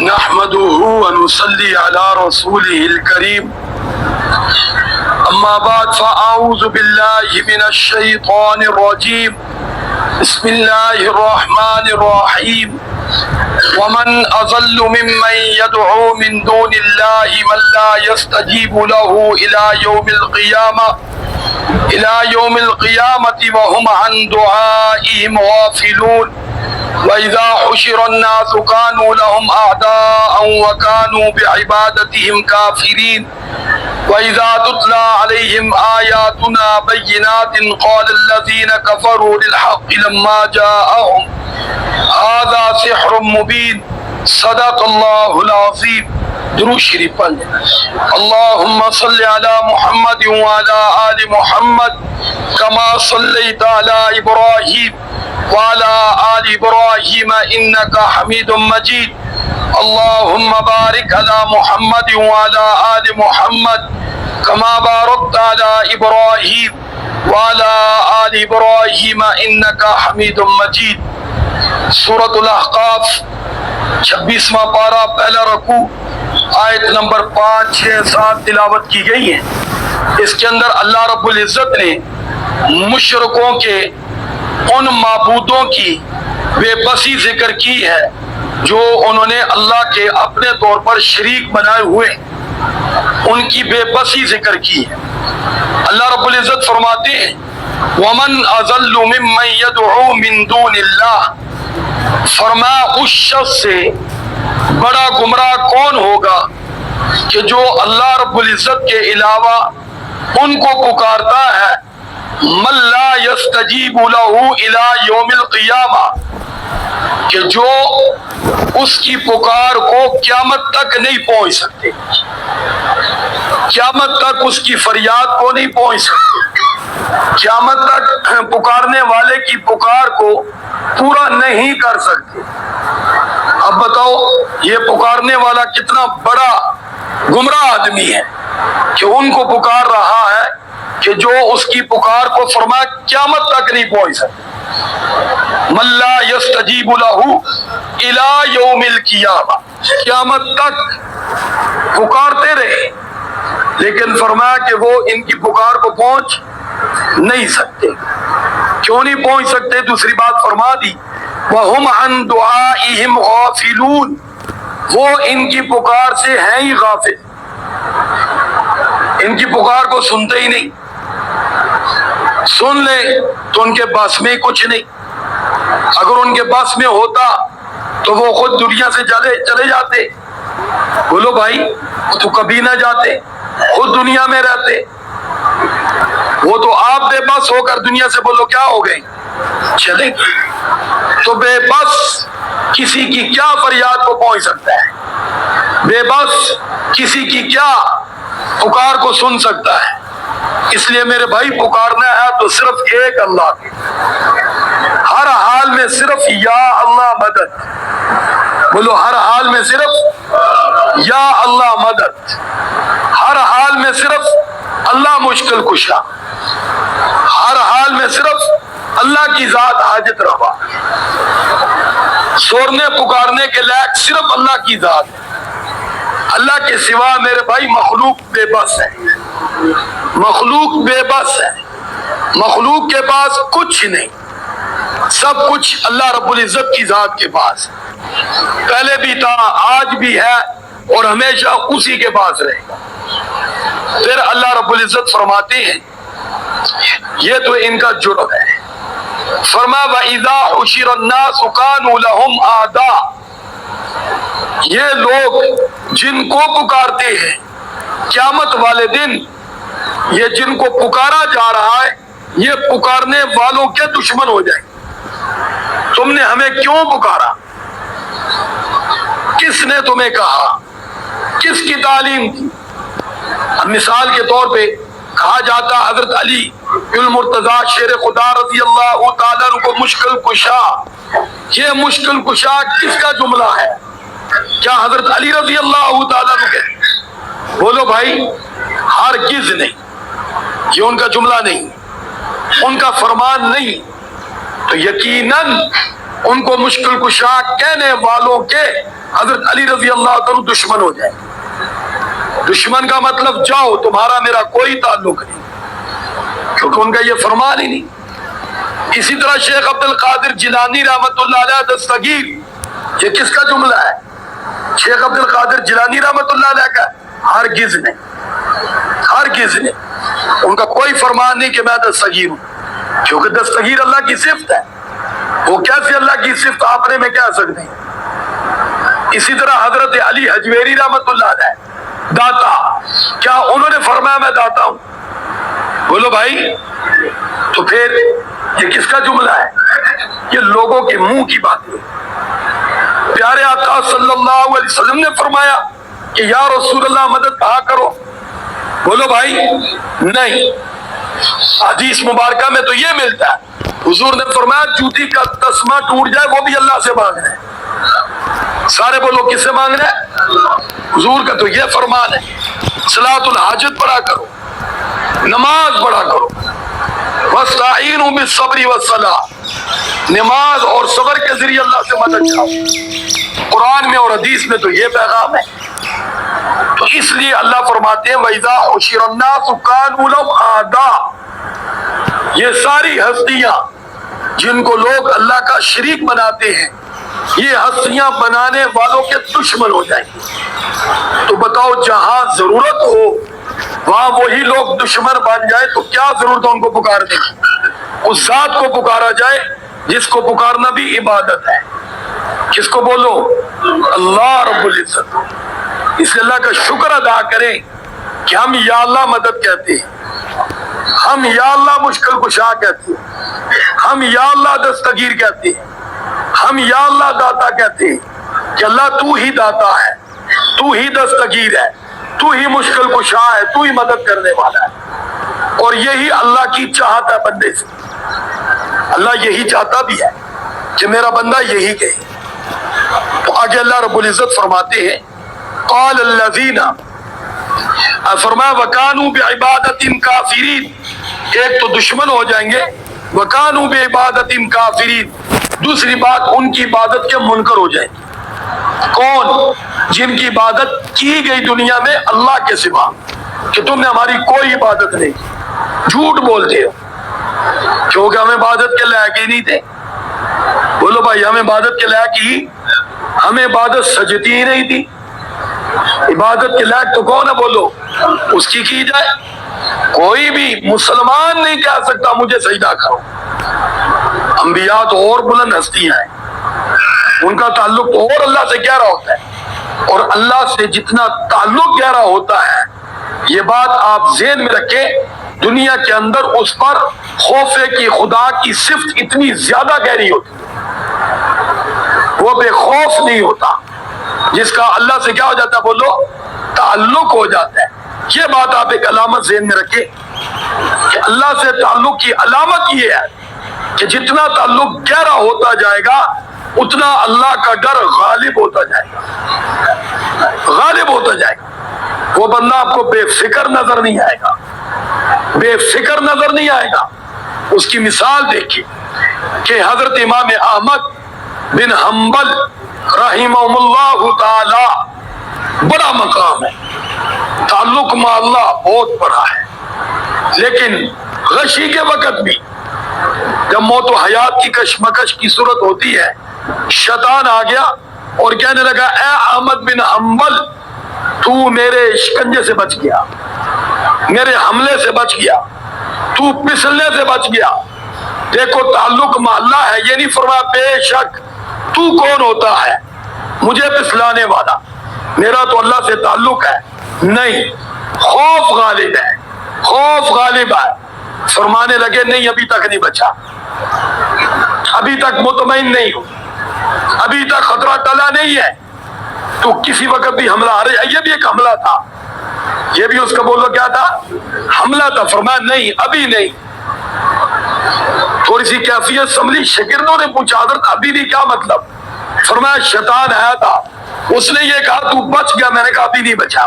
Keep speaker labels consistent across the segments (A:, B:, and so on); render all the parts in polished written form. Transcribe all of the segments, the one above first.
A: نحمده ونصلي على رسوله الكريم أما بعد فأعوذ بالله من الشيطان الرجيم بسم الله الرحمن الرحيم ومن أضل ممن يدعو من دون الله من لا يستجيب له إلى يوم القيامة وهم عن دعائهم غافلون وإذا حشر الناس كانوا لهم أعداء وكانوا بعبادتهم كافرين وإذا تتلى عليهم آياتنا بينات قال الذين كفروا للحق لما جاءهم هذا سحر مبين صدق الله العظيم. درود شریف پڑھ اللهم صل على محمد وعلى آل محمد كما صليت على إبراهيم وعلى آل إبراهيم إنك حميد مجيد. اللهم بارك على محمد وعلى آل محمد كما باركت على إبراهيم وعلى آل إبراهيم إنك حميد مجيد. سورۃ الاحقاف 26واں پارہ پہلا رکوع آیت نمبر 5 6 7 تلاوت کی گئی ہے. اس کے اندر اللہ رب العزت نے مشرکوں کے ان معبودوں کی بے بسی ذکر کی ہے جو انہوں نے اللہ کے اپنے طور پر شریک بنائے ہوئے، ان کی بے بسی ذکر کی ہے. اللہ رب العزت فرماتے ہیں وَمَنْ أَضَلُّ مِمَّنْ يَدْعُو مِن دُونِ اللَّهِ، فرمایا اس شخص سے بڑا گمراہ کون ہوگا کہ جو اللہ رب العزت کے علاوہ ان کو پکارتا ہے مَن لَا يَسْتَجِيبُ لَهُ إِلَى يَوْمِ الْقِيَامَةِ، کہ جو اس کی پکار کو قیامت تک نہیں پہنچ سکتے، قیامت تک اس کی فریاد کو نہیں پہنچ سکتے، قیامت تک پکارنے والے کی پکار کو پورا نہیں کر سکتے. اب بتاؤ یہ پکارنے والا کتنا بڑا گمراہ آدمی ہے کہ ان کو پکار رہا ہے کہ جو اس کی پکار کو فرمایا قیامت تک نہیں پہنچ سکتے. مَن لَا يَسْتَجِيبُ لَهُ إِلَى يَوْمِ الْقِيَامَةِ، قیامت تک پکارتے رہے لیکن فرمایا کہ وہ ان کی پکار کو پہنچ نہیں سکتے. کیوں نہیں پہنچ سکتے؟ دوسری بات فرما دی وَهُمْ عَنْ دُعَائِهِمْ غَافِلُونَ، وہ ان کی پکار سے ہیں ہی غافل، ان کی پکار کو سنتے ہی نہیں. سن لیں تو ان کے بس میں کچھ نہیں، اگر ان کے بس میں ہوتا تو وہ خود دنیا سے چلے جاتے. بولو بھائی وہ تو کبھی نہ جاتے، خود دنیا میں رہتے. وہ تو آپ بے بس ہو کر دنیا سے بولو کیا ہو گئے چلے گئے. تو بے بس کسی کی کیا فریاد کو پہنچ سکتا ہے، بے بس کسی کی کیا پکار کو سن سکتا ہے. اس لیے میرے بھائی پکارنا ہے تو صرف ایک اللہ کی، ہر حال میں صرف یا اللہ مدد. بولو ہر حال میں صرف یا اللہ مدد، ہر حال میں صرف اللہ مشکل کشا، ہر حال میں صرف اللہ کی ذات حاجت روا. سورنے پکارنے کے لائق صرف اللہ کی ذات ہے. اللہ کے سوا میرے بھائی مخلوق بے بس ہے، مخلوق بے بس ہے، مخلوق کے پاس کچھ نہیں، سب کچھ اللہ رب العزت کی ذات کے پاس. پہلے بھی تھا، آج بھی ہے اور ہمیشہ اسی کے پاس رہے گا. پھر اللہ رب العزت فرماتے ہیں یہ تو ان کا جرم ہے. فرمایا وَإِذَا حُشِرَ النَّاسُ كَانُوا لَهُمْ أَعْدَاءَ، یہ لوگ جن کو پکارتے ہیں قیامت والے دن، یہ جن کو پکارا جا رہا ہے یہ پکارنے والوں کے دشمن ہو جائیں. تم نے ہمیں کیوں پکارا؟ کس نے تمہیں کہا؟ کس کی تعلیم تھی؟ مثال کے طور پہ کہا جاتا حضرت علی المرتضیٰ شیر خدا رضی اللہ تعالیٰ کو مشکل کشا. یہ مشکل کشا کس کا جملہ ہے؟ کیا حضرت علی رضی اللہ تعالیٰ کے؟ بولو بھائی ہرگز نہیں، یہ ان کا جملہ نہیں، ان کا فرمان نہیں. تو یقیناً ان کو مشکل کشا کہنے والوں کے حضرت علی رضی اللہ عنہ دشمن ہو جائے. دشمن کا مطلب جاؤ تمہارا میرا کوئی تعلق نہیں, کیونکہ ان کا یہ فرمان ہی نہیں. اسی طرح شیخ عبد القادر جیلانی رحمۃ اللہ علیہ دستگیر, یہ کس کا جملہ ہے؟ شیخ عبد القادر جیلانی رحمۃ اللہ علیہ کا. ہرگز نہیں, ہرگز نہیں, ان کا کوئی فرمان نہیں کہ میں دستگیر ہوں, کیونکہ دستگیر اللہ کی صفت ہے. وہ کیسے اللہ کی صفت اپنے میں کہہ سکتے ہیں؟ اسی طرح حضرت علی حجویری رحمۃ اللہ علیہ داتا, کیا انہوں نے فرمایا میں داتا ہوں؟ بولو بھائی, تو پھر یہ کس کا جملہ ہے؟ یہ لوگوں کے منہ کی بات ہے. پیارے آقا صلی اللہ علیہ وسلم نے فرمایا کہ یا رسول اللہ مدد کہا کرو. بولو بھائی نہیں, حدیث مبارکہ میں تو یہ ملتا ہے, حضور نے فرمایا جوتی کا تسمہ ٹوٹ جائے وہ بھی اللہ سے مانگنا ہے. سارے بولو کس سے مانگنا ہے؟ حضور کا تو یہ فرمان ہے, صلاۃ الحاجت پڑھا کرو, نماز پڑھا کرو, وَاسْتَعِينُوا بِالصَّبْرِ وَالصَّلَاةِ, نماز اور صبر کے ذریعے اللہ سے مدد چاہو. قرآن میں اور حدیث میں تو یہ پیغام ہے. تو اس لیے اللہ فرماتے ہیں وَإِذَا حُشِرَ النَّاسُ كَانُوا لَهُمْ أَعْدَاءَ, یہ ساری ہستیاں جن کو لوگ اللہ کا شریک بناتے ہیں, یہ ہستیاں بنانے والوں کے دشمن ہو جائیں گے. تو بتاؤ جہاں ضرورت ہو وہاں وہی لوگ دشمن بن جائے تو کیا ضرورت ہے ان کو پکارنے کی؟ اس ذات کو پکارا جائے جس کو پکارنا بھی عبادت ہے. کس کو بولو؟ اللہ رب العزت. اس لیے اللہ کا شکر ادا کریں کہ ہم یا اللہ مدد کہتے ہیں, ہم یا اللہ مشکل کشا کہتے ہیں, ہم یا اللہ دستگیر کہتے ہیں, ہم یا اللہ داتا کہتے ہیں کہ اللہ تو ہی داتا ہے, تو ہی دستگیر ہے, تو ہی مشکل کشا ہے, تو ہی مدد کرنے والا ہے. اور یہی اللہ کی چاہت ہے بندے سے. اللہ یہی چاہتا بھی ہے کہ میرا بندہ یہی کہے. تو آگے اللہ رب العزت فرماتے ہیں قال الذین, فرمایا وکانوا بعبادت کافرین, ایک تو دشمن ہو جائیں گے, وکانوا بعبادت کافرین, دوسری بات ان کی عبادت کے منکر ہو جائیں گے. کون؟ جن کی عبادت کی گئی دنیا میں اللہ کے سوا, کہ تم نے ہماری کوئی عبادت نہیں کی. جھوٹ بولتے ہو کیونکہ ہم عبادت کے لائق ہی نہیں تھے. بولو بھائی ہم عبادت کے لائق ہی, ہمیں عبادت سجتی ہی نہیں تھی. عبادت کے لائق تو کون ہے؟ بولو اس کی جائے. کوئی بھی مسلمان نہیں کہہ سکتا مجھے سجدہ کرو. انبیاء تو اور بلند ہستیاں ہیں, ان کا تعلق تو اور اللہ سے گہرا ہوتا ہے, اور اللہ سے جتنا تعلق گہرا ہوتا ہے, یہ بات آپ ذہن میں رکھیں, دنیا کے اندر اس پر خوف کی خدا کی صفت اتنی زیادہ گہری ہوتی ہے, وہ بے خوف نہیں ہوتا جس کا اللہ سے کیا ہو جاتا ہے؟ بولو تعلق ہو جاتا ہے. یہ بات آپ ایک علامت ذہن میں رکھیں کہ اللہ سے تعلق کی علامت یہ ہے کہ جتنا تعلق گہرا ہوتا جائے گا اتنا اللہ کا ڈر غالب ہوتا جائے گا, غالب ہوتا جائے گا. وہ بندہ آپ کو بے فکر نظر نہیں آئے گا, بے فکر نظر نہیں آئے گا. اس کی مثال دیکھیے کہ حضرت امام احمد بن حنبل رحمہ اللہ تعالی, بڑا مقام ہے, تعلق مع اللہ بہت بڑا ہے, لیکن غشی کے وقت بھی جب موت و حیات کی کشمکش کی صورت ہوتی ہے, شیطان آ گیا اور کہنے لگا اے احمد بن حنبل تو میرے شکنجے سے بچ گیا, میرے حملے سے بچ گیا, تو پسلنے سے بچ گیا. دیکھو تعلق مع اللہ ہے, یہ نہیں فرمایا بے شک تو کون ہوتا ہے مجھے پسلانے والا, میرا تو اللہ سے تعلق ہے. نہیں, خوف غالب ہے, خوف غالب ہے. فرمانے لگے نہیں ابھی تک نہیں بچا, ابھی تک مطمئن نہیں ہو, ابھی تک خطرہ ٹلا نہیں ہے, تو کسی وقت بھی حملہ آ رہا ہے. یہ بھی ایک حملہ تھا, یہ بھی اس کا بولو کیا تھا؟ حملہ تھا. فرمایا نہیں ابھی نہیں. تھوڑی سی کیفیت سنبھلی, شاگردوں نے پوچھا حضرت ابھی نہیں کیا مطلب؟ فرمایا شیطان آیا تھا, اس نے یہ کہا تو بچ گیا, میں نے کہا ابھی نہیں بچا,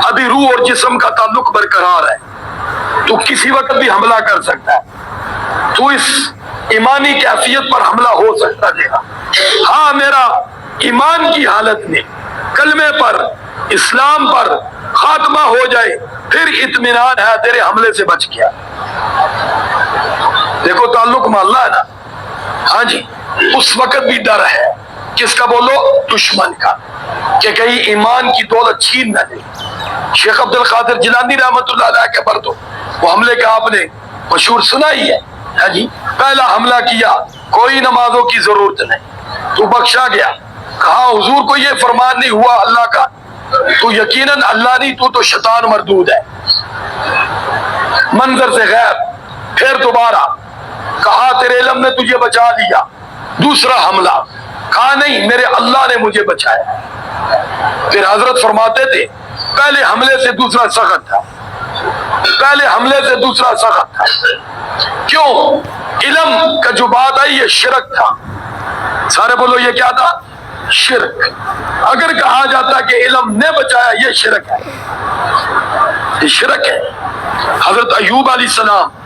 A: ابھی روح اور جسم کا تعلق برقرار ہے, تو کسی وقت بھی حملہ کر سکتا ہے, تو اس ایمانی کیفیت پر حملہ ہو سکتا ہے. ہاں میرا ایمان کی حالت میں کلمے پر اسلام پر خاتمہ ہو جائے پھر اطمینان ہے تیرے حملے سے بچ گیا. دیکھو تعلق اللہ ہے نا. ہاں جی اس وقت بھی ڈر ہے. کس کا بولو؟ دشمن کا, کہ کہیں ایمان کی دولت چھین نہ لے. شیخ عبد القادر جیلانی رحمۃ اللہ علیہ کے پر تو وہ حملے کا آپ نے مشہور سنا ہی ہے. ہاں جی پہلا حملہ کیا, کوئی نمازوں کی ضرورت نہیں, تو بخشا گیا. کہا حضور کو یہ فرمان نہیں ہوا اللہ کا, تو یقیناً اللہ نہیں, تو شیطان مردود ہے. منظر سے غیب. پھر دوبارہ کہا تیرے علم نے تجھے بچا لیا. دوسرا حملہ, کہا نہیں میرے اللہ نے مجھے بچایا. پھر حضرت فرماتے تھے پہلے حملے سے دوسرا سخت تھا, پہلے حملے سے دوسرا سخت تھا. کیوں؟ علم کا جو بات آئی یہ شرک تھا. سارے بولو یہ کیا تھا؟ شرک. اگر کہا جاتا کہ علم نے بچایا, یہ شرک ہے, یہ شرک ہے. حضرت ایوب علیہ السلام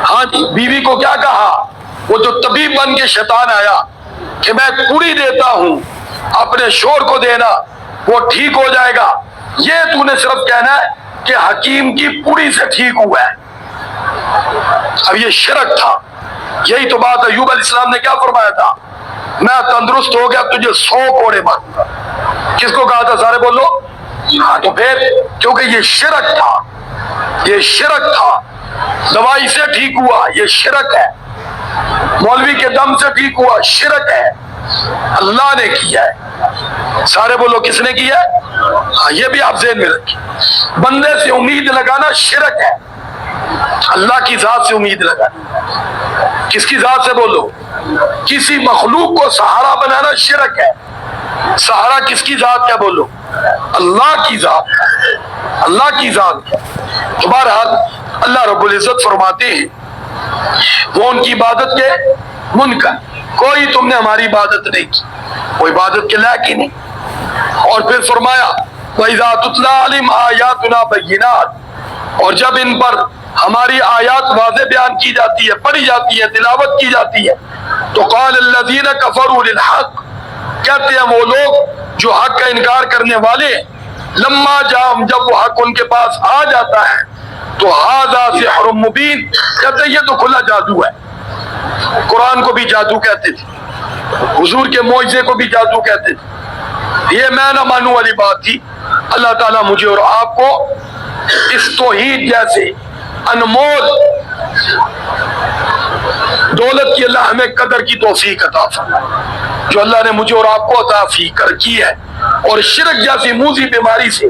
A: ہاں جی بیوی کو کیا کہا؟ وہ جو طبیب بن کے شیطان آیا کہ میں پوری دیتا ہوں, اپنے شور کو دینا, وہ ٹھیک ہو جائے گا. یہ تو نے صرف کہنا ہے کہ حکیم کی پوری سے ٹھیک ہوا ہے. اب یہ شرک تھا. یہی تو بات ایوب علیہ السلام نے کیا فرمایا تھا؟ میں تندرست ہو گیا تجھے 100 کوڑے ماروں گا. کس کو کہا تھا؟ سارے بولو. ہاں تو پھر کیونکہ یہ شرک تھا, یہ شرک تھا. دوائی سے ٹھیک ہوا, یہ شرک ہے. مولوی کے دم سے ٹھیک ہوا, شرک ہے. اللہ نے کیا ہے. سارے بولو کس نے کیا ہے؟ ہاں یہ بھی آپ ذہن میں رکھیں. بندے سے امید لگانا شرک ہے, اللہ کی ذات سے امید لگانا. کس کی ذات سے بولو؟ کسی مخلوق کو سہارا بنانا شرک ہے. سہارا کس کی ذات کا بولو؟ اللہ کی ذات کا, اللہ کی ذات کا. تو بہرحال اللہ رب العزت فرماتے ہیں وہ ان کی عبادت کے منکر, کوئی تم نے ہماری عبادت نہیں کی, وہ عبادت کے لائق ہی نہیں. اور پھر فرمایا وَإِذَا تُتْلَىٰ عَلَيْهِمْ آيَاتُنَا بَيِّنَاتٍ, اور جب ان پر ہماری آیات واضح بیان کی جاتی ہے, پڑھی جاتی ہے, تلاوت کی جاتی ہے, تو قال الذین کفروا للحق, کہتے ہیں وہ لوگ جو حق کا انکار کرنے والے, لما جاءہم, جب وہ حق ان کے پاس آ جاتا ہے, تو ھذا سحر مبین, کہتے ہیں یہ تو کھلا جادو ہے. قرآن کو بھی جادو کہتے تھے, حضور کے معجزے کو بھی جادو کہتے تھے. یہ میں نہ مانوں والی بات تھی. اللہ تعالیٰ مجھے اور آپ کو اس توحید جیسے انمول دولت کی اللہ ہمیں قدر کی توفیق عطا فرمائے جو اللہ نے مجھے اور آپ کو عطا کی ہے. اور شرک جیسی موذی بیماری سے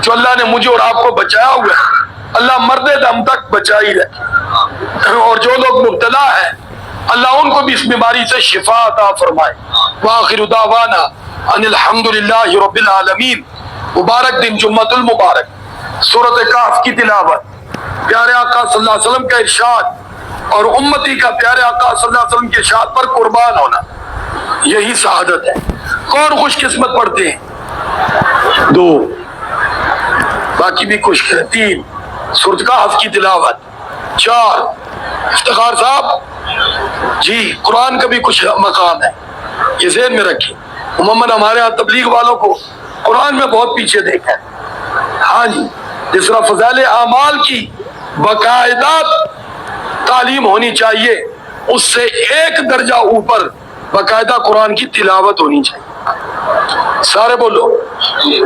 A: جو اللہ نے مجھے اور آپ کو بچایا ہوا ہے, اللہ مرد دم تک بچائی رکھے. اور جو لوگ مبتلا ہیں اللہ ان کو بھی اس بیماری سے شفا عطا فرمائے. وآخر دعوانا ان الحمدللہ رب العالمین. مبارک دن جمعۃ المبارک. سورۃ کہف کی تلاوت, پیارے آقا صلی اللہ علیہ وسلم کا ارشاد اور امتی کا پیارے آقا صلی اللہ علیہ وسلم کے ارشاد پر قربان ہونا, یہی سعادت ہے. کون خوش قسمت پڑھتے ہیں؟ 2, باقی بھی خوش ہیں. 3 سورۃ کہف کی تلاوت. 4 افتخار صاحب جی قرآن کا بھی کچھ مقام ہے, یہ ذہن میں رکھیں. عموماً ہمارے ہاں تبلیغ والوں کو قرآن میں بہت پیچھے دیکھا ہے. ہاں جی جس طرح فضائل اعمال کی باقاعدہ تعلیم ہونی چاہیے, اس سے ایک درجہ اوپر باقاعدہ قرآن کی تلاوت ہونی چاہیے. سارے بولو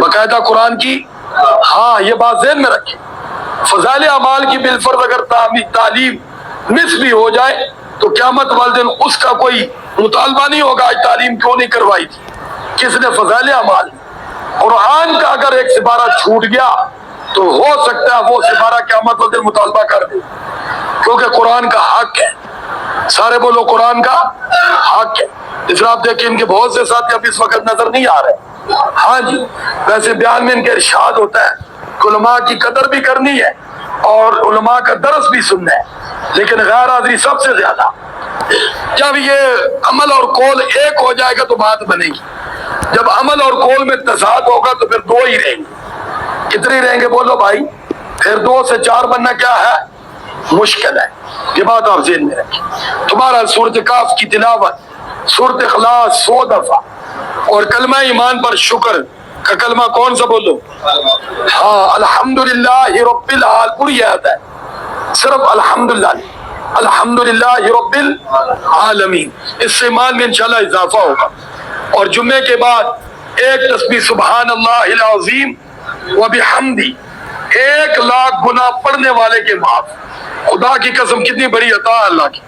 A: باقاعدہ قرآن کی. ہاں یہ بات ذہن میں رکھیں. فضائل اعمال کی بالفرض اگر تعلیم مس بھی ہو جائے تو قیامت والے دن اس کا کوئی مطالبہ نہیں ہوگا آج تعلیم کیوں نہیں کروائی تھی. کس نے؟ فضائل اعمال. قرآن کا اگر ایک سپارہ چھوٹ گیا تو ہو سکتا ہے وہ سپارہ قیامت والے دن مطالبہ کر دے, کیونکہ قرآن کا حق ہے. سارے بولو قرآن کا حق ہے. اس طرح آپ دیکھیں ان کے بہت سے ساتھی اب اس وقت نظر نہیں آ رہے. ہاں جی ویسے بیان میں ان کے ارشاد ہوتا ہے کہ علماء کی قدر بھی کرنی ہے اور علماء کا درس بھی سننا ہے, لیکن غیر حاضری سب سے زیادہ. جب یہ عمل اور قول ایک ہو جائے گا تو بات بنے گی. جب عمل اور قول میں تضاد ہوگا تو پھر 2 ہی رہیں گے. کتنے رہیں گے بولو بھائی؟ پھر 2 سے 4 بننا کیا ہے؟ مشکل ہے. یہ بات آپ ذہن میں رکھیں. تمہارا سورۃ کہف کی تلاوت, سورۃ اخلاص 100 دفعہ, اور کلمہ ایمان پر شکر کا کلمہ کون سا بولو؟ ہاں الحمدللہ رب العالمین، پوری آیت ہے، صرف الحمدللہ الحمدللہ رب العالمین، اس سے ایمان میں انشاءاللہ اضافہ ہوگا۔ اور جمعے کے بعد ایک تسبیح سبحان اللہ العظیم وبحمدی 1,00,000 گناہ پڑھنے والے کے معاف۔ خدا کی قسم کتنی بڑی عطا ہے اللہ کی۔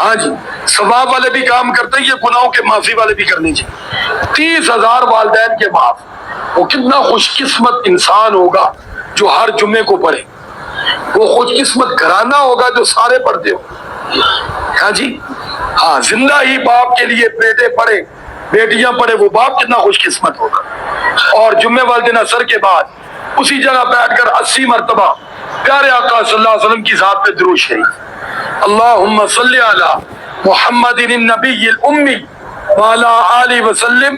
A: ہاں جی، ثواب والے بھی کام کرتے ہیں، یہ گناہوں کے معافی والے بھی کرنے چاہیے۔ 30,000 والدین کے معاف۔ وہ کتنا خوش قسمت انسان ہوگا جو ہر جمعے کو پڑھے، وہ خوش قسمت گھرانہ ہوگا جو سارے پڑھتے ہو۔ ہاں جی، ہاں، زندہ ہی باپ کے لیے بیٹے پڑھے، بیٹیاں پڑھے، وہ باپ کتنا خوش قسمت ہوگا۔ اور جمعے والے دن عصر کے بعد اسی جگہ بیٹھ کر 80 مرتبہ پیارے آقا صلی اللہ علیہ وسلم کی ذات پہ درود شریف، اللہم صلی علی محمد النبی الامی وعلی آلہ وسلم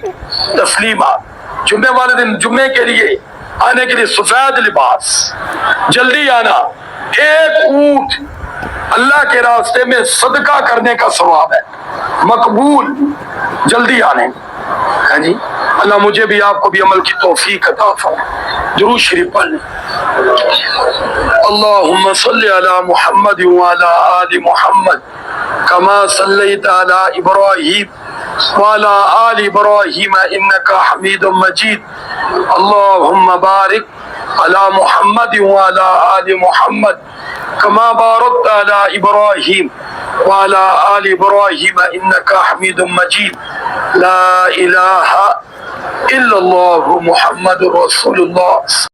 A: تسلیما۔ جمعے والے دن جمعے کے لیے آنے کے لیے سفید لباس، جلدی آنا۔ ایک اونٹ اللہ کے راستے میں صدقہ کرنے کا ثواب ہے، مقبول، جلدی آنے۔ ہاں جی، اللہ مجھے بھی آپ کو بھی عمل کی توفیق عطا فرمائے۔ درود شریف پڑھ لیں۔ اللہم صلی علی محمد وعلی آل محمد کما صلیت علی ابراہیم وعلی آل ابراہیم انکا حمید مجید۔ اللہم بارک علی محمد وعلی آل محمد کما بارکت علی ابراہیم وعلی آل ابراہیم انکا حمید مجید۔ لا الہ الا اللہ محمد رسول اللہ۔